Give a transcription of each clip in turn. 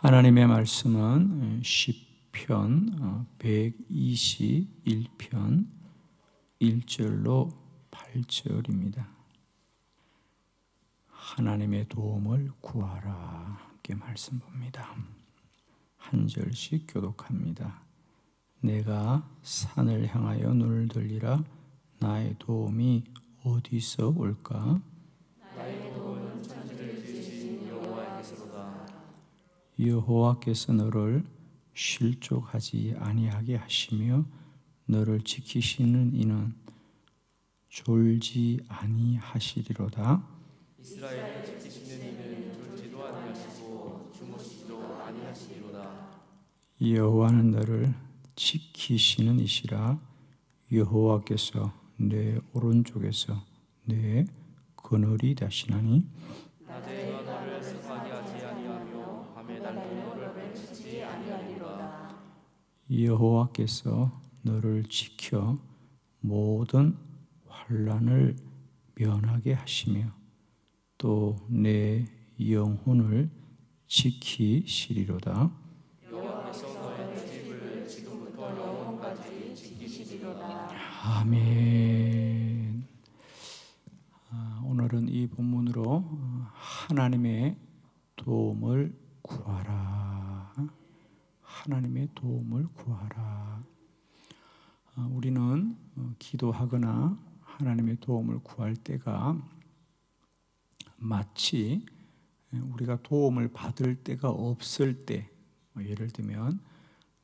하나님의 말씀은 시편 121편 1절로 8절입니다. 하나님의 도움을 구하라. 함께 말씀 봅니다. 한 절씩 교독합니다. 내가 산을 향하여 눈을 들리라. 나의 도움이 어디서 올까? 나의 도움은 천지를 지으신 여호와께서로다. 여호와께서 너를 실족하지 아니하게 하시며 너를 지키시는 이는 졸지 아니하시리로다. 이스라엘을 지키시는 이는 졸지도 아니하시고 주무시지도 아니하시리로다. 여호와는 너를 지키시는 이시라. 여호와께서 내 오른쪽에서 내 그늘이 되시나니 낮에 너를 습하게 하지 아니하며 밤에 날도 너를 펼치지 아니하리로다. 여호와께서 너를 지켜 모든 환난을 면하게 하시며 또 내 영혼을 지키시리로다. 여호와께서 너의 집을 지금부터 영원까지 지키시리로다. 아멘. 오늘은 이 본문으로 하나님의 도움을 구하라. 하나님의 도움을 구하라. 우리는 기도하거나 하나님의 도움을 구할 때가 마치 우리가 도움을 받을 때가 없을 때, 예를 들면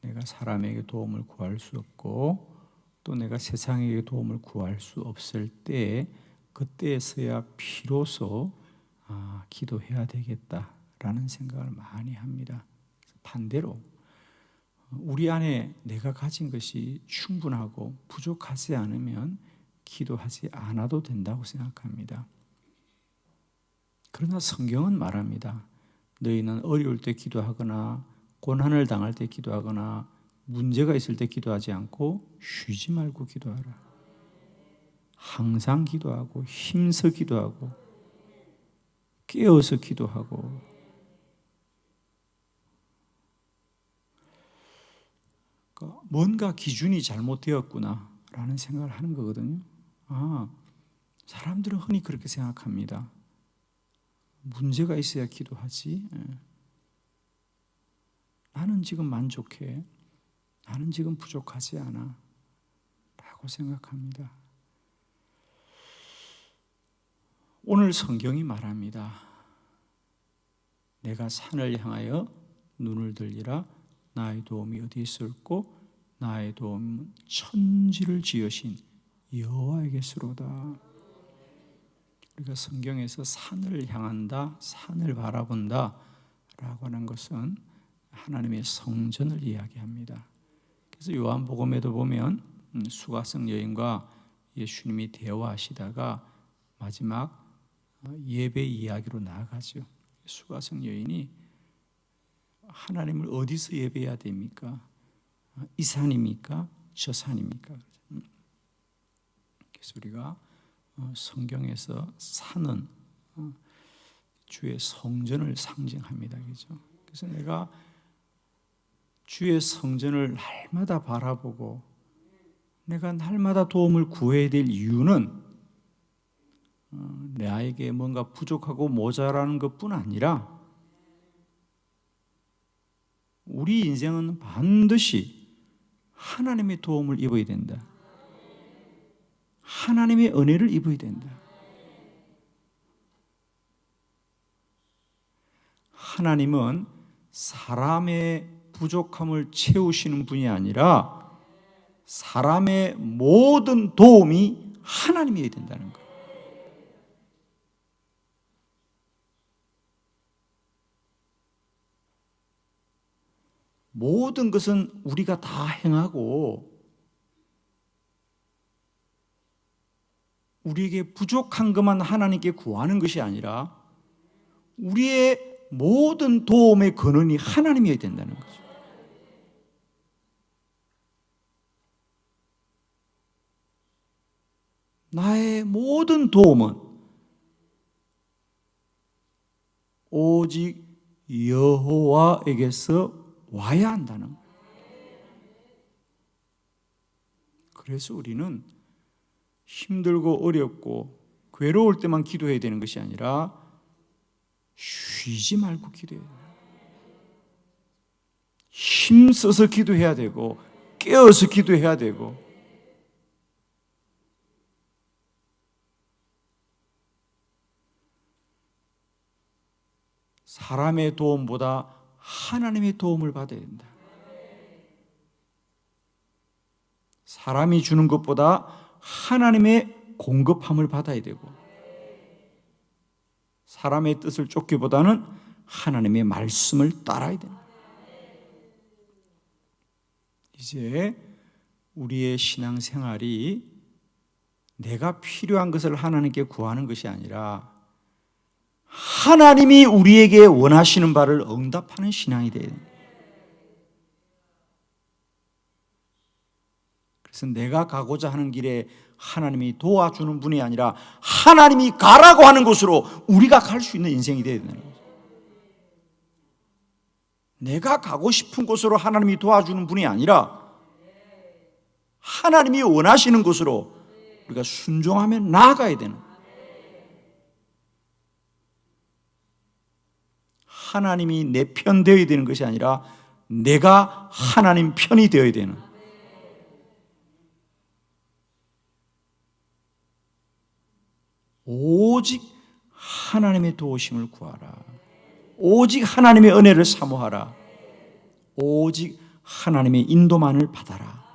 내가 사람에게 도움을 구할 수 없고 또 내가 세상에게 도움을 구할 수 없을 때, 그때에서야 비로소 기도해야 되겠다라는 생각을 많이 합니다. 반대로 우리 안에 내가 가진 것이 충분하고 부족하지 않으면 기도하지 않아도 된다고 생각합니다. 그러나 성경은 말합니다. 너희는 어려울 때 기도하거나 고난을 당할 때 기도하거나 문제가 있을 때 기도하지 않고 쉬지 말고 기도하라. 항상 기도하고 힘써 기도하고 깨어서 기도하고. 그러니까 뭔가 기준이 잘못되었구나 라는 생각을 하는 거거든요. 사람들은 흔히 그렇게 생각합니다. 문제가 있어야 기도하지. 나는 지금 만족해. 나는 지금 부족하지 않아 라고 생각합니다. 오늘 성경이 말합니다. 내가 산을 향하여 눈을 들리라. 나의 도움이 어디 있을꼬? 나의 도움은 천지를 지으신 여호와에게서로다. 우리가 성경에서 산을 향한다, 산을 바라본다 라고 하는 것은 하나님의 성전을 이야기합니다. 그래서 요한복음에도 보면 수가성 여인과 예수님이 대화하시다가 마지막 예배 이야기로 나아가죠. 수가성 여인이 하나님을 어디서 예배해야 됩니까? 이 산입니까? 저 산입니까? 그래서 우리가 성경에서 산은 주의 성전을 상징합니다. 그죠? 그래서 내가 주의 성전을 날마다 바라보고 내가 날마다 도움을 구해야 될 이유는 나에게 뭔가 부족하고 모자라는 것뿐 아니라 우리 인생은 반드시 하나님의 도움을 입어야 된다. 하나님의 은혜를 입어야 된다. 하나님은 사람의 부족함을 채우시는 분이 아니라 사람의 모든 도움이 하나님이어야 된다는 거예요. 모든 것은 우리가 다 행하고 우리에게 부족한 것만 하나님께 구하는 것이 아니라 우리의 모든 도움의 근원이 하나님이어야 된다는 거죠. 나의 모든 도움은 오직 여호와에게서 와야 한다는 거예요. 그래서 우리는 힘들고 어렵고 괴로울 때만 기도해야 되는 것이 아니라 쉬지 말고 기도해야 돼요. 힘써서 기도해야 되고 깨어서 기도해야 되고, 사람의 도움보다 하나님의 도움을 받아야 된다. 사람이 주는 것보다 하나님의 공급함을 받아야 되고, 사람의 뜻을 쫓기보다는 하나님의 말씀을 따라야 된다. 이제 우리의 신앙생활이 내가 필요한 것을 하나님께 구하는 것이 아니라 하나님이 우리에게 원하시는 바를 응답하는 신앙이 되어야 됩니다. 그래서 내가 가고자 하는 길에 하나님이 도와주는 분이 아니라 하나님이 가라고 하는 곳으로 우리가 갈 수 있는 인생이 되어야 된다는 거죠. 내가 가고 싶은 곳으로 하나님이 도와주는 분이 아니라 하나님이 원하시는 곳으로 우리가 순종하며 나아가야 되는, 하나님이 내 편 되어야 되는 것이 아니라 내가 하나님 편이 되어야 되는, 오직 하나님의 도우심을 구하라. 오직 하나님의 은혜를 사모하라. 오직 하나님의 인도만을 받아라.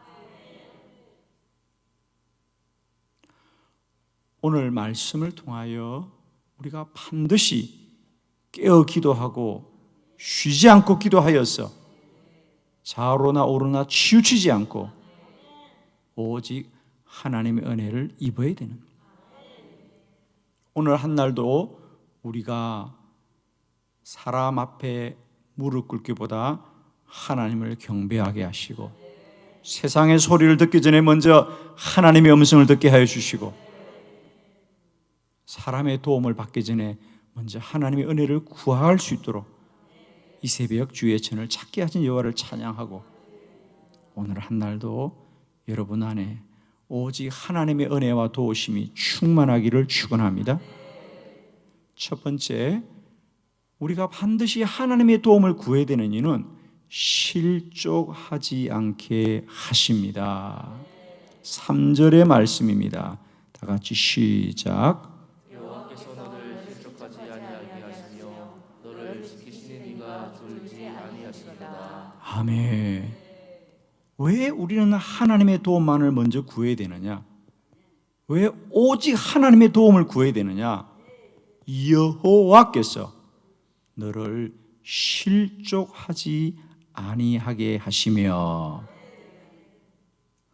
오늘 말씀을 통하여 우리가 반드시 깨어 기도하고 쉬지 않고 기도하여서 좌우로나 오로나 치우치지 않고 오직 하나님의 은혜를 입어야 되는, 오늘 한 날도 우리가 사람 앞에 무릎 꿇기보다 하나님을 경배하게 하시고, 세상의 소리를 듣기 전에 먼저 하나님의 음성을 듣게 하여 주시고, 사람의 도움을 받기 전에 먼저 하나님의 은혜를 구할 수 있도록 이 새벽 주의 천을 찾게 하신 여호와를 찬양하고, 오늘 한 날도 여러분 안에 오직 하나님의 은혜와 도우심이 충만하기를 축원합니다. 첫 번째, 우리가 반드시 하나님의 도움을 구해야 되는 이유는 실족하지 않게 하십니다. 3절의 말씀입니다. 다 같이 시작. 여호와께서 너를 실족하지 아니하게 하시며 너를 지키시는 이가 졸지 아니하시리로다. 아멘. 왜 우리는 하나님의 도움만을 먼저 구해야 되느냐? 왜 오직 하나님의 도움을 구해야 되느냐? 여호와께서 너를 실족하지 아니하게 하시며,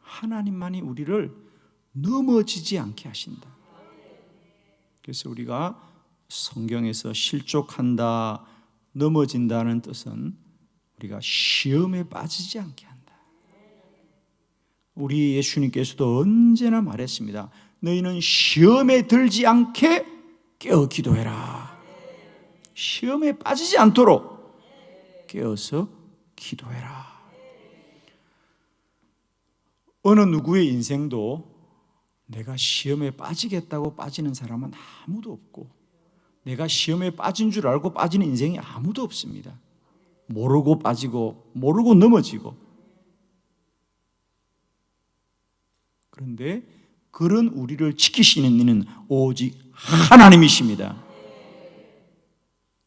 하나님만이 우리를 넘어지지 않게 하신다. 그래서 우리가 성경에서 실족한다, 넘어진다는 뜻은 우리가 시험에 빠지지 않게 한다. 우리 예수님께서도 언제나 말했습니다. 너희는 시험에 들지 않게 깨어 기도해라. 시험에 빠지지 않도록 깨어서 기도해라. 어느 누구의 인생도 내가 시험에 빠지겠다고 빠지는 사람은 아무도 없고, 내가 시험에 빠진 줄 알고 빠지는 인생이 아무도 없습니다. 모르고 빠지고 모르고 넘어지고. 그런데 그런 우리를 지키시는 이는 오직 하나님이십니다.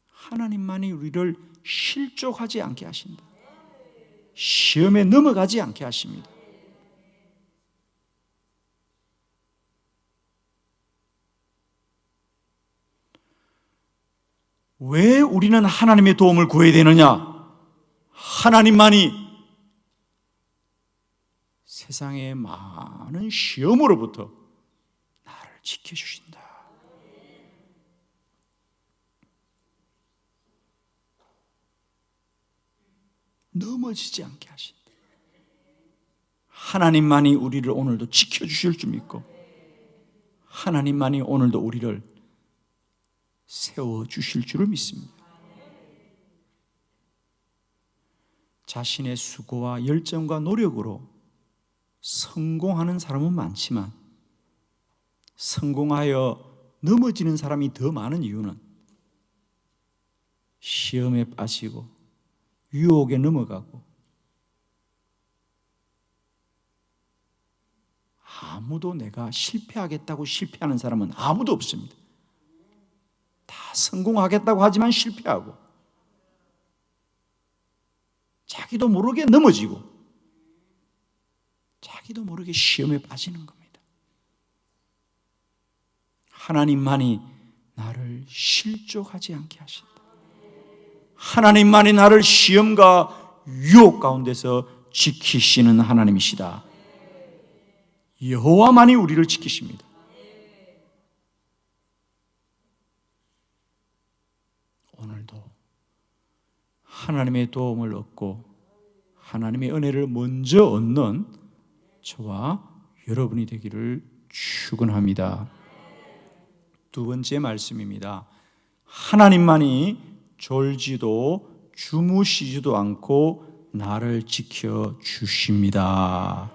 하나님만이 우리를 실족하지 않게 하신다. 시험에 넘어가지 않게 하십니다. 왜 우리는 하나님의 도움을 구해야 되느냐? 하나님만이 세상의 많은 시험으로부터 나를 지켜주신다. 넘어지지 않게 하신다. 하나님만이 우리를 오늘도 지켜주실 줄 믿고, 하나님만이 오늘도 우리를 세워주실 줄을 믿습니다. 자신의 수고와 열정과 노력으로 성공하는 사람은 많지만 성공하여 넘어지는 사람이 더 많은 이유는 시험에 빠지고 유혹에 넘어가고 아무도 내가 실패하겠다고 실패하는 사람은 아무도 없습니다. 다 성공하겠다고 하지만 실패하고 자기도 모르게 넘어지고 자기도 모르게 시험에 빠지는 겁니다. 하나님만이 나를 실족하지 않게 하신다. 하나님만이 나를 시험과 유혹 가운데서 지키시는 하나님이시다. 여호와만이 우리를 지키십니다. 오늘도 하나님의 도움을 얻고 하나님의 은혜를 먼저 얻는 저와 여러분이 되기를 축원합니다. 두 번째 말씀입니다. 하나님만이 졸지도 주무시지도 않고 나를 지켜 주십니다.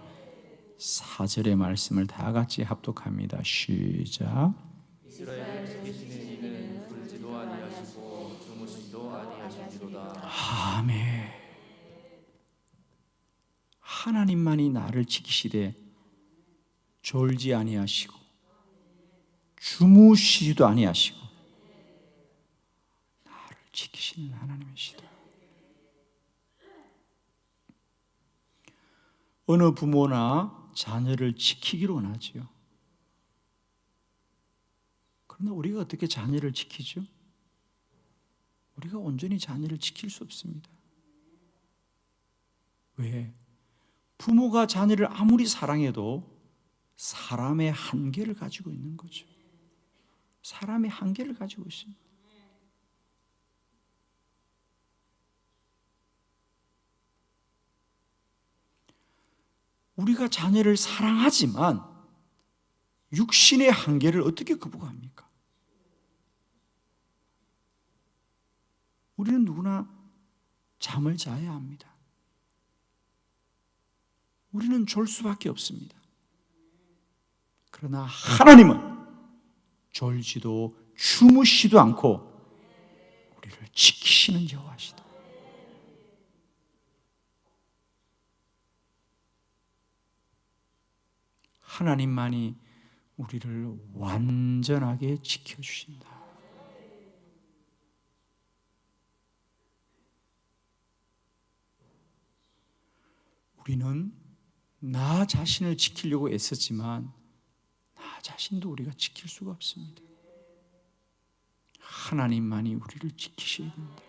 4절의 말씀을 다 같이 합독합니다. 시작. 이스라엘을 지키시는 이는 졸지도 아니하시고 주무시지도 아니하시리로다. 아멘. 하나님만이 나를 지키시되 졸지 아니하시고 주무시지도 아니하시고 나를 지키시는 하나님이시다. 어느 부모나 자녀를 지키기를 원하지요. 그러나 우리가 어떻게 자녀를 지키죠? 우리가 온전히 자녀를 지킬 수 없습니다. 왜? 부모가 자녀를 아무리 사랑해도 사람의 한계를 가지고 있는 거죠. 사람의 한계를 가지고 있습니다. 우리가 자녀를 사랑하지만 육신의 한계를 어떻게 극복합니까? 우리는 누구나 잠을 자야 합니다. 우리는 졸 수밖에 없습니다. 그러나 하나님은 졸지도 주무시도 않고 우리를 지키시는 여호와시다. 하나님만이 우리를 완전하게 지켜주신다. 우리는 나 자신을 지키려고 애썼지만 나 자신도 우리가 지킬 수가 없습니다. 하나님만이 우리를 지키셔야 된다.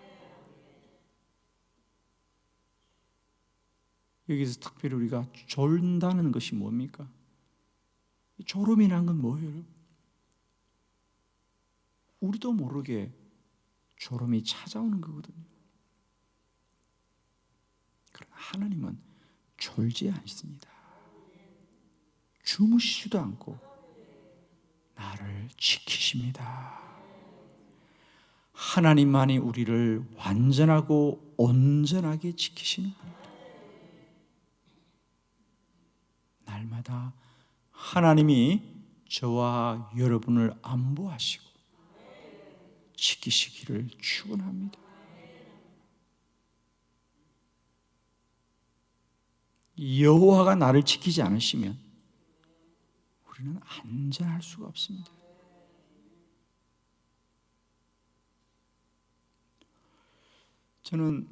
여기서 특별히 우리가 졸다는 것이 뭡니까? 졸음이란 건 뭐예요? 우리도 모르게 졸음이 찾아오는 거거든요. 그러나 하나님은 졸지 않습니다. 주무시지도 않고 나를 지키십니다. 하나님만이 우리를 완전하고 온전하게 지키시는 분입니다. 날마다 하나님이 저와 여러분을 안보하시고 지키시기를 축원합니다. 여호와가 나를 지키지 않으시면 우리는 안전할 수가 없습니다. 저는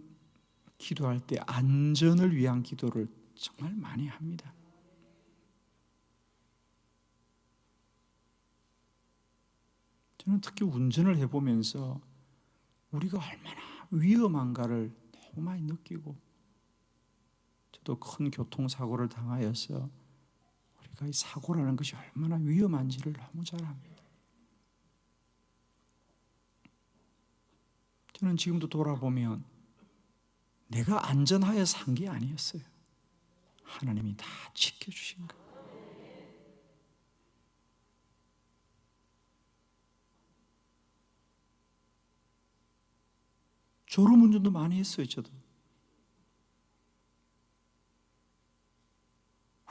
기도할 때 안전을 위한 기도를 정말 많이 합니다. 저는 특히 운전을 해보면서 우리가 얼마나 위험한가를 너무 많이 느끼고, 저도 큰 교통사고를 당하여서 우리가 이 사고라는 것이 얼마나 위험한지를 너무 잘 압니다. 저는 지금도 돌아보면 내가 안전하여 산 게 아니었어요. 하나님이 다 지켜주신 거예요. 졸음운전도 많이 했어요, 저도.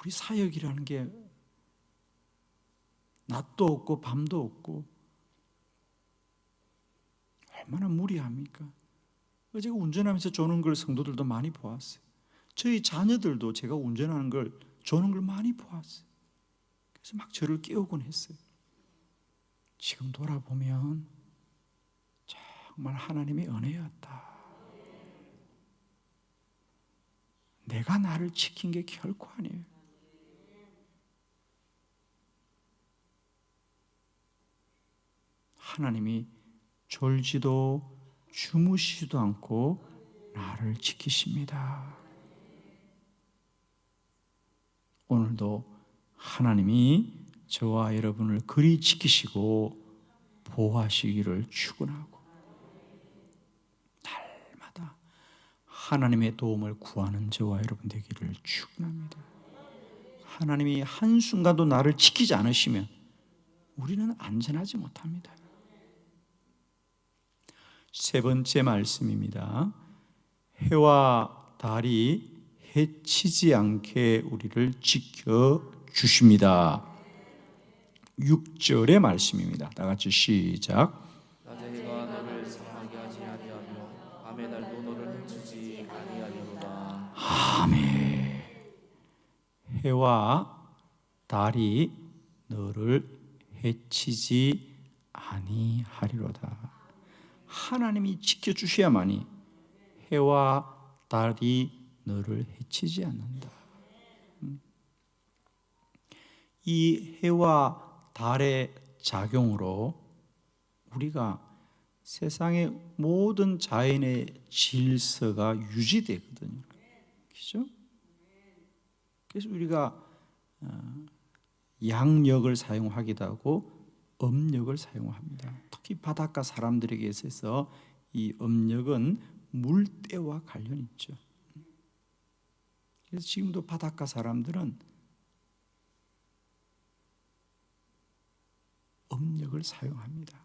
우리 사역이라는 게 낮도 없고 밤도 없고 얼마나 무리합니까? 제가 운전하면서 조는 걸 성도들도 많이 보았어요. 저희 자녀들도 제가 운전하는 걸 조는 걸 많이 보았어요. 그래서 막 저를 깨우곤 했어요. 지금 돌아보면 정말 하나님의 은혜였다. 내가 나를 지킨 게 결코 아니에요. 하나님이 졸지도 주무시지도 않고 나를 지키십니다. 오늘도 하나님이 저와 여러분을 그리 지키시고 보호하시기를 축원하고 날마다 하나님의 도움을 구하는 저와 여러분 되기를 축원합니다. 하나님이 한순간도 나를 지키지 않으시면 우리는 안전하지 못합니다. 세 번째 말씀입니다. 해와 달이 해치지 않게 우리를 지켜주십니다. 6절의 말씀입니다. 다 같이 시작. 낮에 해가 너를 상하게 하지 아니하며 밤에 달도 너를 해치지 아니하리로다. 아멘. 해와 달이 너를 해치지 아니하리로다. 하나님이 지켜주셔야만이 해와 달이 너를 해치지 않는다. 이 해와 달의 작용으로 우리가 세상의 모든 자연의 질서가 유지되거든요. 그렇죠? 그래서 우리가 양력을 사용하기도 하고 음력을 사용합니다. 특히 바닷가 사람들에게 있어서 이 음력은 물때와 관련이 있죠. 그래서 지금도 바닷가 사람들은 음력을 사용합니다.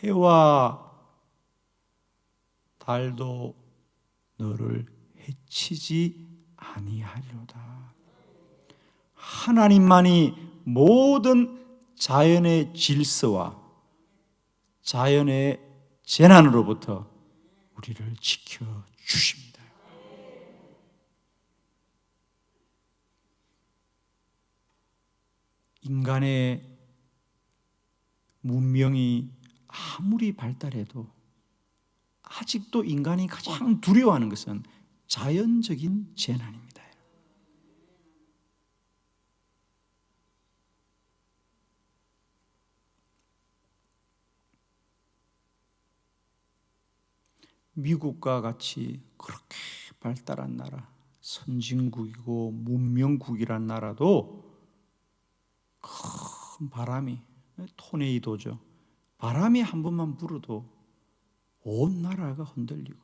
해와 달도 너를 해치지 아니하리로다. 하나님만이 모든 자연의 질서와 자연의 재난으로부터 우리를 지켜주십니다. 인간의 문명이 아무리 발달해도 아직도 인간이 가장 두려워하는 것은 자연적인 재난입니다. 미국과 같이 그렇게 발달한 나라, 선진국이고 문명국이란 나라도 큰 바람이, 토네이도죠. 바람이 한 번만 불어도 온 나라가 흔들리고,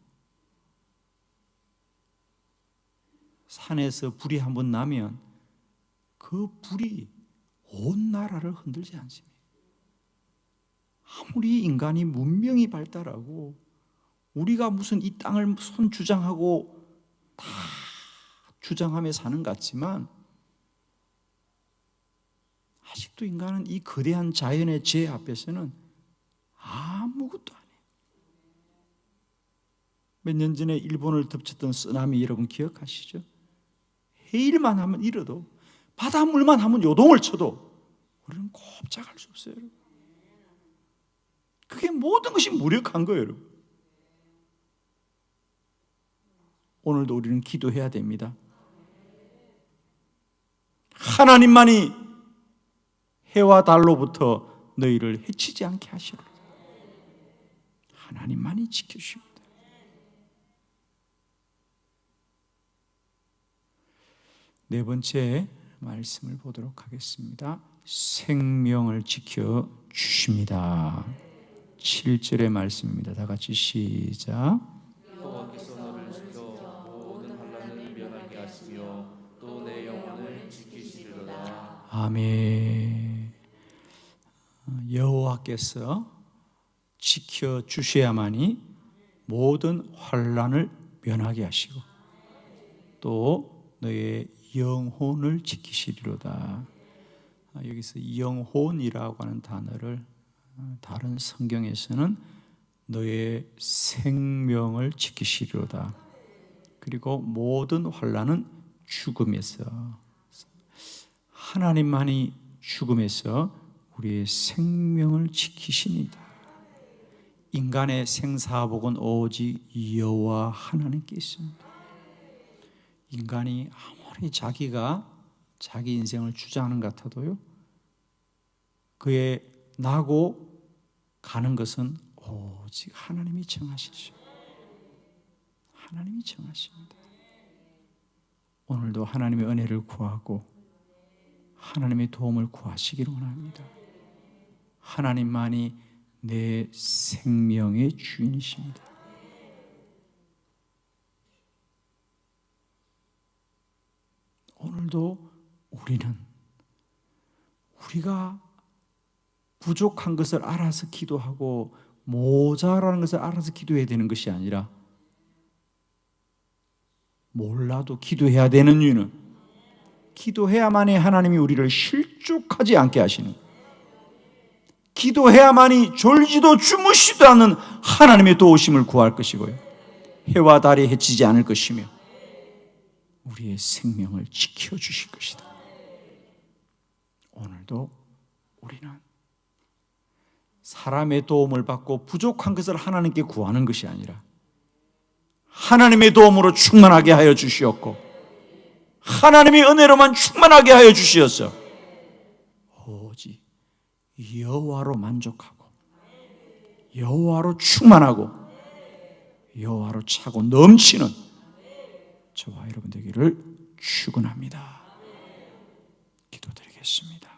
산에서 불이 한 번 나면 그 불이 온 나라를 흔들지 않습니다. 아무리 인간이 문명이 발달하고 우리가 무슨 이 땅을 손 주장하고 다 주장하며 사는 것 같지만 아직도 인간은 이 거대한 자연의 죄 앞에서는 아무것도 아니에요. 몇 년 전에 일본을 덮쳤던 쓰나미 여러분 기억하시죠? 해일만 하면 이러도 바닷물만 하면 요동을 쳐도 우리는 꼼짝할 수 없어요. 여러분. 그게 모든 것이 무력한 거예요. 여러분. 오늘도 우리는 기도해야 됩니다. 하나님만이 해와 달로부터 너희를 해치지 않게 하시라. 하나님만이 지켜주십니다. 네 번째 말씀을 보도록 하겠습니다. 생명을 지켜주십니다. 7절의 말씀입니다. 다 같이 시작. 여호와께서 너를 지켜 모든 환난을 면하게 하시며 또 내 영혼을 지키시리로다. 아멘. 여호와께서 지켜주셔야만이 모든 환난을 면하게 하시고 또 너의 영혼을 지키시리로다. 여기서 영혼이라고 하는 단어를 다른 성경에서는 너의 생명을 지키시리로다. 그리고 모든 환난은 죽음에서, 하나님만이 죽음에서 우리의 생명을 지키시니다. 인간의 생사복은 오직 여호와 하나님께 있습니다. 인간이 아무리 자기가 자기 인생을 주장하는 것 같아도요, 그의 나고 가는 것은 오직 하나님이 정하시죠. 하나님이 정하십니다. 오늘도 하나님의 은혜를 구하고 하나님의 도움을 구하시기를 원합니다. 하나님만이 내 생명의 주인이십니다. 오늘도 우리가 부족한 것을 알아서 기도하고 모자라는 것을 알아서 기도해야 되는 것이 아니라, 몰라도 기도해야 되는 이유는 기도해야만이 하나님이 우리를 실족하지 않게 하시는, 기도해야만이 졸지도 주무시지도 않는 하나님의 도우심을 구할 것이고요, 해와 달이 해치지 않을 것이며 우리의 생명을 지켜주실 것이다. 오늘도 우리는 사람의 도움을 받고 부족한 것을 하나님께 구하는 것이 아니라 하나님의 도움으로 충만하게 하여 주시었고 하나님의 은혜로만 충만하게 하여 주시었어. 오직 여호와로 만족하고 여호와로 충만하고 여호와로 차고 넘치는 저와 여러분 되기를 축원합니다. 기도드리겠습니다.